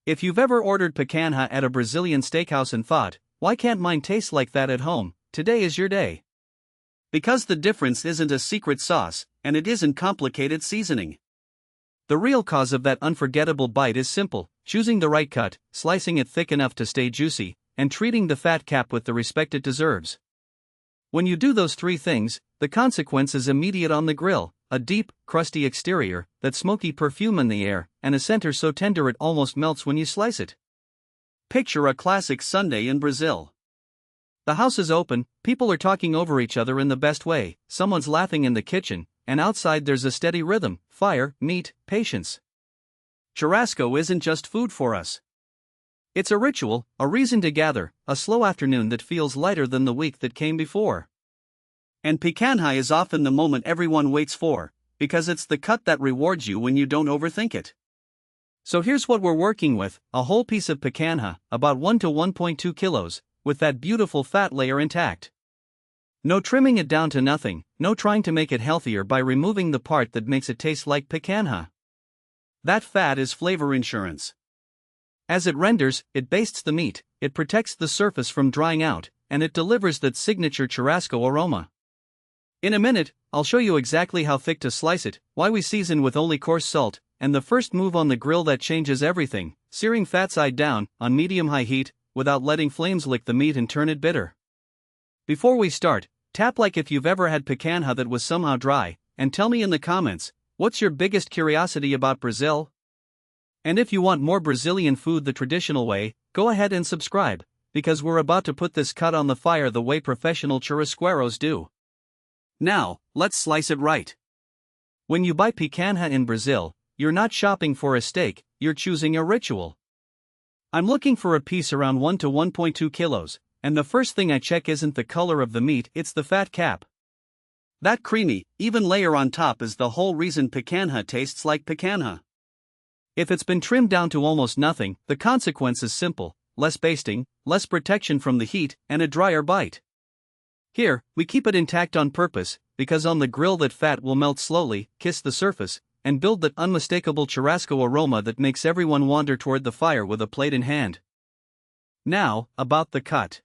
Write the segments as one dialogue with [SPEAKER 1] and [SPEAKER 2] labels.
[SPEAKER 1] If you've ever ordered picanha at a Brazilian steakhouse and thought, why can't mine taste like that at home? Today is your day. Because the difference isn't a secret sauce, and it isn't complicated seasoning. The real cause of that unforgettable bite is simple: choosing the right cut, slicing it thick enough to stay juicy, and treating the fat cap with the respect it deserves. When you do those three things, the consequence is immediate on the grill: a deep, crusty exterior, that smoky perfume in the air, and a center so tender it almost melts when you slice it. Picture a classic Sunday in Brazil. The house is open, people are talking over each other in the best way, someone's laughing in the kitchen, and outside there's a steady rhythm: fire, meat, patience. Churrasco isn't just food for us. It's a ritual, a reason to gather, a slow afternoon that feels lighter than the week that came before. And picanha is often the moment everyone waits for, because it's the cut that rewards you when you don't overthink it. So here's what we're working with: a whole piece of picanha, about 1 to 1.2 kilos, with that beautiful fat layer intact. No trimming it down to nothing, no trying to make it healthier by removing the part that makes it taste like picanha. That fat is flavor insurance. As it renders, it bastes the meat, it protects the surface from drying out, and it delivers that signature churrasco aroma. In a minute, I'll show you exactly how thick to slice it, why we season with only coarse salt, and the first move on the grill that changes everything: searing fat side down, on medium-high heat, without letting flames lick the meat and turn it bitter. Before we start, tap like if you've ever had picanha that was somehow dry, and tell me in the comments, what's your biggest curiosity about Brazil? And if you want more Brazilian food the traditional way, go ahead and subscribe, because we're about to put this cut on the fire the way professional churrasqueros do. Now, let's slice it right. When you buy picanha in Brazil, you're not shopping for a steak, you're choosing a ritual. I'm looking for a piece around 1 to 1.2 kilos, and the first thing I check isn't the color of the meat, it's the fat cap. That creamy, even layer on top is the whole reason picanha tastes like picanha. If it's been trimmed down to almost nothing, the consequence is simple: less basting, less protection from the heat, and a drier bite. Here, we keep it intact on purpose, because on the grill that fat will melt slowly, kiss the surface, and build that unmistakable churrasco aroma that makes everyone wander toward the fire with a plate in hand. Now, about the cut.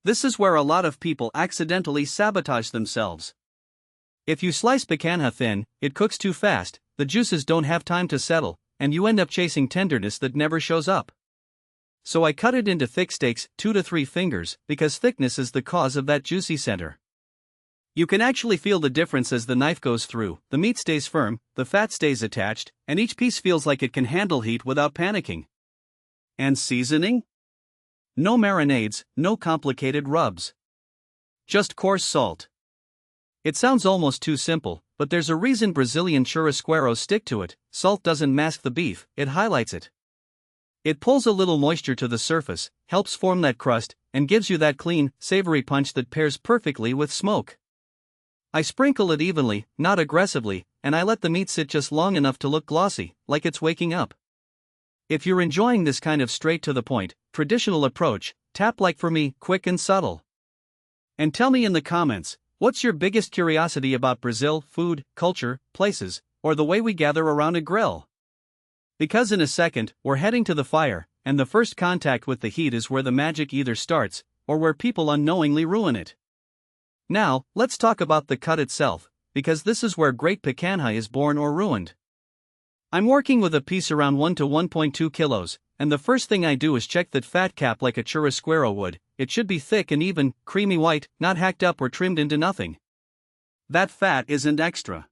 [SPEAKER 1] This is where a lot of people accidentally sabotage themselves. If you slice picanha thin, it cooks too fast, the juices don't have time to settle, and you end up chasing tenderness that never shows up. So I cut it into thick steaks, 2 to 3 fingers, because thickness is the cause of that juicy center. You can actually feel the difference as the knife goes through: the meat stays firm, the fat stays attached, and each piece feels like it can handle heat without panicking. And seasoning? No marinades, no complicated rubs. Just coarse salt. It sounds almost too simple, but there's a reason Brazilian churrasqueros stick to it: salt doesn't mask the beef, it highlights it. It pulls a little moisture to the surface, helps form that crust, and gives you that clean, savory punch that pairs perfectly with smoke. I sprinkle it evenly, not aggressively, and I let the meat sit just long enough to look glossy, like it's waking up. If you're enjoying this kind of straight-to-the-point, traditional approach, tap like for me, quick and subtle. And tell me in the comments, what's your biggest curiosity about Brazil: food, culture, places, or the way we gather around a grill? Because in a second, we're heading to the fire, and the first contact with the heat is where the magic either starts, or where people unknowingly ruin it. Now, let's talk about the cut itself, because this is where great picanha is born or ruined. I'm working with a piece around 1 to 1.2 kilos, and the first thing I do is check that fat cap like a churrasquero would. It should be thick and even, creamy white, not hacked up or trimmed into nothing. That fat isn't extra.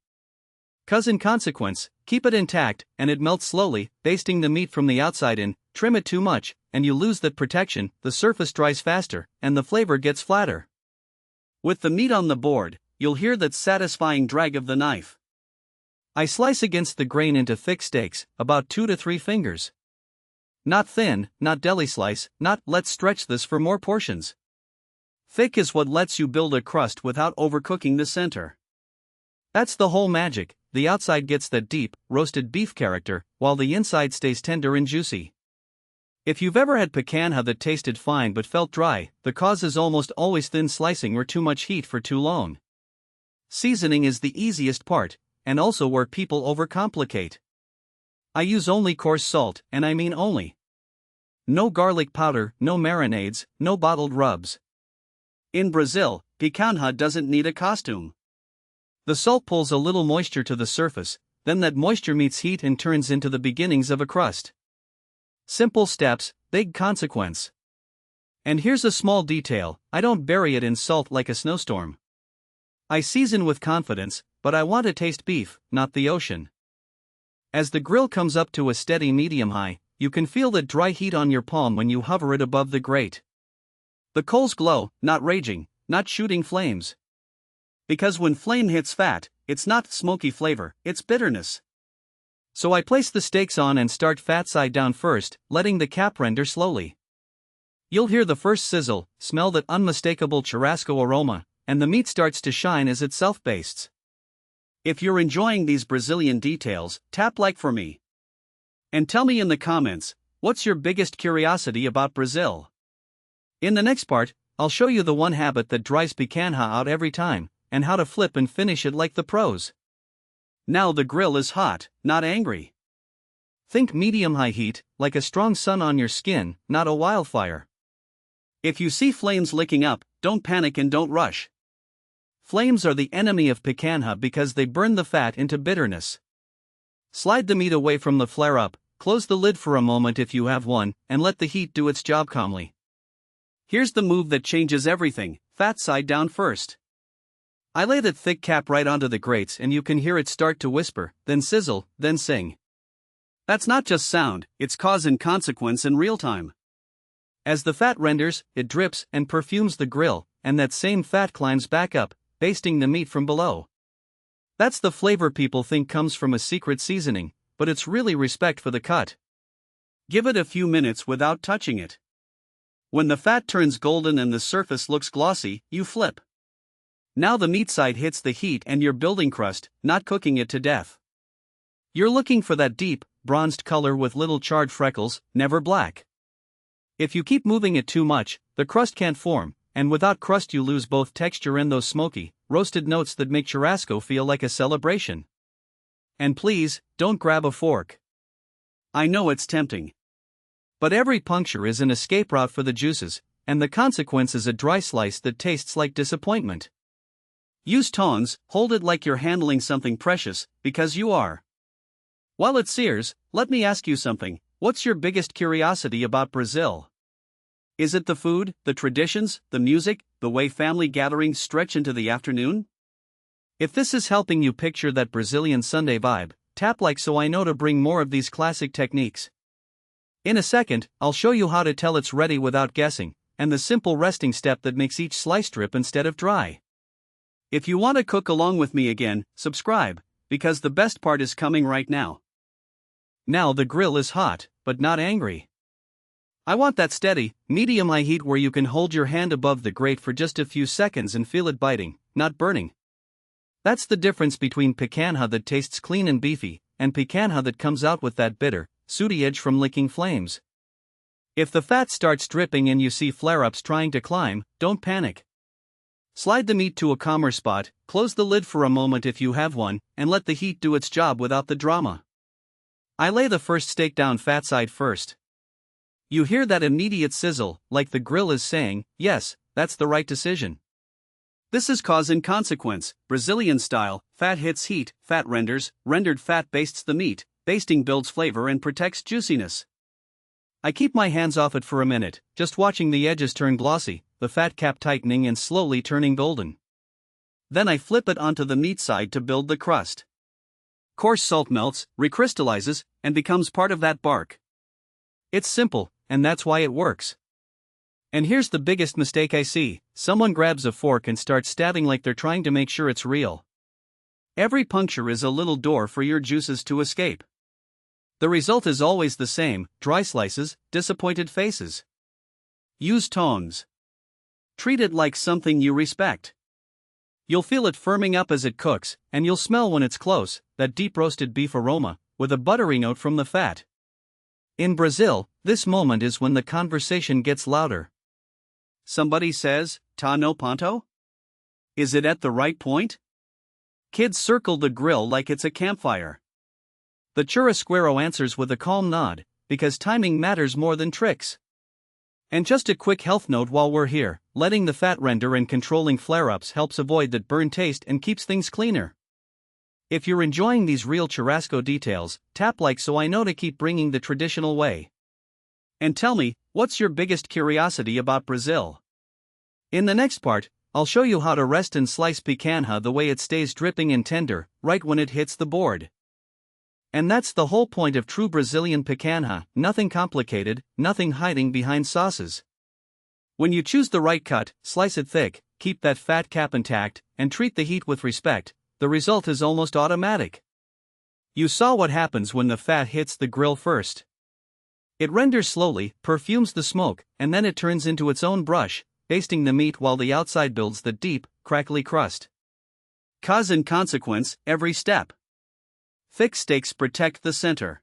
[SPEAKER 1] 'Cause in consequence, keep it intact, and it melts slowly, basting the meat from the outside in. Trim it too much, and you lose that protection, the surface dries faster, and the flavor gets flatter. With the meat on the board, you'll hear that satisfying drag of the knife. I slice against the grain into thick steaks, about 2 to 3 fingers. Not thin, not deli slice, not let's stretch this for more portions. Thick is what lets you build a crust without overcooking the center. That's the whole magic: the outside gets that deep, roasted beef character, while the inside stays tender and juicy. If you've ever had picanha that tasted fine but felt dry, the cause is almost always thin slicing or too much heat for too long. Seasoning is the easiest part, and also where people overcomplicate. I use only coarse salt, and I mean only. No garlic powder, no marinades, no bottled rubs. In Brazil, picanha doesn't need a costume. The salt pulls a little moisture to the surface, then that moisture meets heat and turns into the beginnings of a crust. Simple steps, big consequence. And here's a small detail: I don't bury it in salt like a snowstorm. I season with confidence, but I want to taste beef, not the ocean. As the grill comes up to a steady medium-high, you can feel the dry heat on your palm when you hover it above the grate. The coals glow, not raging, not shooting flames. Because when flame hits fat, it's not smoky flavor, it's bitterness. So I place the steaks on and start fat side down first, letting the cap render slowly. You'll hear the first sizzle, smell that unmistakable churrasco aroma, and the meat starts to shine as it self-bastes. If you're enjoying these Brazilian details, tap like for me. And tell me in the comments, what's your biggest curiosity about Brazil? In the next part, I'll show you the one habit that dries picanha out every time, and how to flip and finish it like the pros. Now the grill is hot, not angry. Think medium-high heat, like a strong sun on your skin, not a wildfire. If you see flames licking up, don't panic and don't rush. Flames are the enemy of picanha because they burn the fat into bitterness. Slide the meat away from the flare-up, close the lid for a moment if you have one, and let the heat do its job calmly. Here's the move that changes everything: fat side down first. I lay that thick cap right onto the grates and you can hear it start to whisper, then sizzle, then sing. That's not just sound, it's cause and consequence in real time. As the fat renders, it drips and perfumes the grill, and that same fat climbs back up, basting the meat from below. That's the flavor people think comes from a secret seasoning, but it's really respect for the cut. Give it a few minutes without touching it. When the fat turns golden and the surface looks glossy, you flip. Now the meat side hits the heat and you're building crust, not cooking it to death. You're looking for that deep, bronzed color with little charred freckles, never black. If you keep moving it too much, the crust can't form, and without crust you lose both texture and those smoky, roasted notes that make churrasco feel like a celebration. And please, don't grab a fork. I know it's tempting. But every puncture is an escape route for the juices, and the consequence is a dry slice that tastes like disappointment. Use tongs, hold it like you're handling something precious, because you are. While it sears, let me ask you something: what's your biggest curiosity about Brazil? Is it the food, the traditions, the music, the way family gatherings stretch into the afternoon? If this is helping you picture that Brazilian Sunday vibe, tap like so I know to bring more of these classic techniques. In a second, I'll show you how to tell it's ready without guessing, and the simple resting step that makes each slice drip instead of dry. If you want to cook along with me again, subscribe, because the best part is coming right now. Now the grill is hot, but not angry. I want that steady, medium-high heat where you can hold your hand above the grate for just a few seconds and feel it biting, not burning. That's the difference between picanha that tastes clean and beefy, and picanha that comes out with that bitter, sooty edge from licking flames. If the fat starts dripping and you see flare-ups trying to climb, don't panic. Slide the meat to a calmer spot, close the lid for a moment if you have one, and let the heat do its job without the drama. I lay the first steak down fat side first. You hear that immediate sizzle, like the grill is saying, yes, that's the right decision. This is cause and consequence, Brazilian style: fat hits heat, fat renders, rendered fat bastes the meat, basting builds flavor and protects juiciness. I keep my hands off it for a minute, just watching the edges turn glossy, the fat cap tightening and slowly turning golden. Then I flip it onto the meat side to build the crust. Coarse salt melts, recrystallizes, and becomes part of that bark. It's simple, and that's why it works. And here's the biggest mistake I see: someone grabs a fork and starts stabbing like they're trying to make sure it's real. Every puncture is a little door for your juices to escape. The result is always the same: dry slices, disappointed faces. Use tongs. Treat it like something you respect. You'll feel it firming up as it cooks, and you'll smell when it's close, that deep roasted beef aroma, with a buttery note from the fat. In Brazil, this moment is when the conversation gets louder. Somebody says, "Tá no ponto?" Is it at the right point? Kids circle the grill like it's a campfire. The churrasquero answers with a calm nod, because timing matters more than tricks. And just a quick health note while we're here, letting the fat render and controlling flare-ups helps avoid that burn taste and keeps things cleaner. If you're enjoying these real churrasco details, tap like so I know to keep bringing the traditional way. And tell me, what's your biggest curiosity about Brazil? In the next part, I'll show you how to rest and slice picanha the way it stays dripping and tender, right when it hits the board. And that's the whole point of true Brazilian picanha, nothing complicated, nothing hiding behind sauces. When you choose the right cut, slice it thick, keep that fat cap intact, and treat the heat with respect, the result is almost automatic. You saw what happens when the fat hits the grill first. It renders slowly, perfumes the smoke, and then it turns into its own brush, basting the meat while the outside builds the deep, crackly crust. Cause and consequence, every step. Thick steaks protect the center.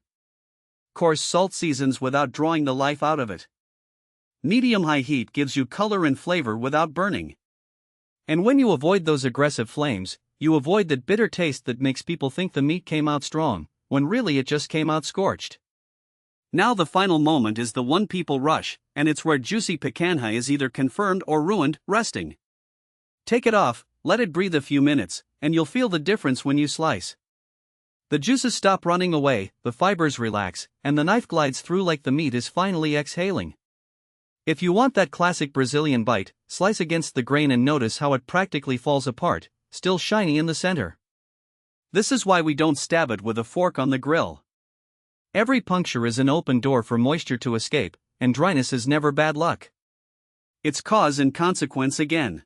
[SPEAKER 1] Coarse salt seasons without drawing the life out of it. Medium-high heat gives you color and flavor without burning. And when you avoid those aggressive flames, you avoid that bitter taste that makes people think the meat came out strong, when really it just came out scorched. Now the final moment is the one people rush, and it's where juicy picanha is either confirmed or ruined, resting. Take it off, let it breathe a few minutes, and you'll feel the difference when you slice. The juices stop running away, the fibers relax, and the knife glides through like the meat is finally exhaling. If you want that classic Brazilian bite, slice against the grain and notice how it practically falls apart, still shiny in the center. This is why we don't stab it with a fork on the grill. Every puncture is an open door for moisture to escape, and dryness is never bad luck. It's cause and consequence again.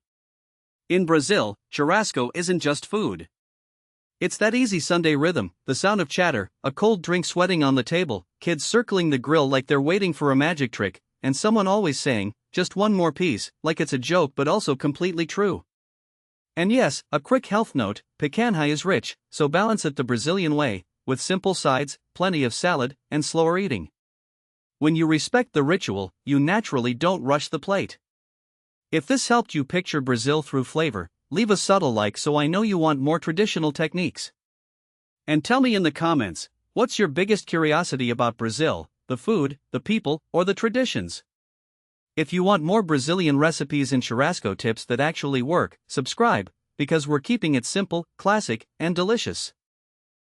[SPEAKER 1] In Brazil, churrasco isn't just food. It's that easy Sunday rhythm, the sound of chatter, a cold drink sweating on the table, kids circling the grill like they're waiting for a magic trick, and someone always saying, "Just one more piece," like it's a joke but also completely true. And yes, a quick health note, picanha is rich, so balance it the Brazilian way, with simple sides, plenty of salad, and slower eating. When you respect the ritual, you naturally don't rush the plate. If this helped you picture Brazil through flavor, leave a subtle like so I know you want more traditional techniques. And tell me in the comments, what's your biggest curiosity about Brazil, the food, the people, or the traditions? If you want more Brazilian recipes and churrasco tips that actually work, subscribe, because we're keeping it simple, classic, and delicious.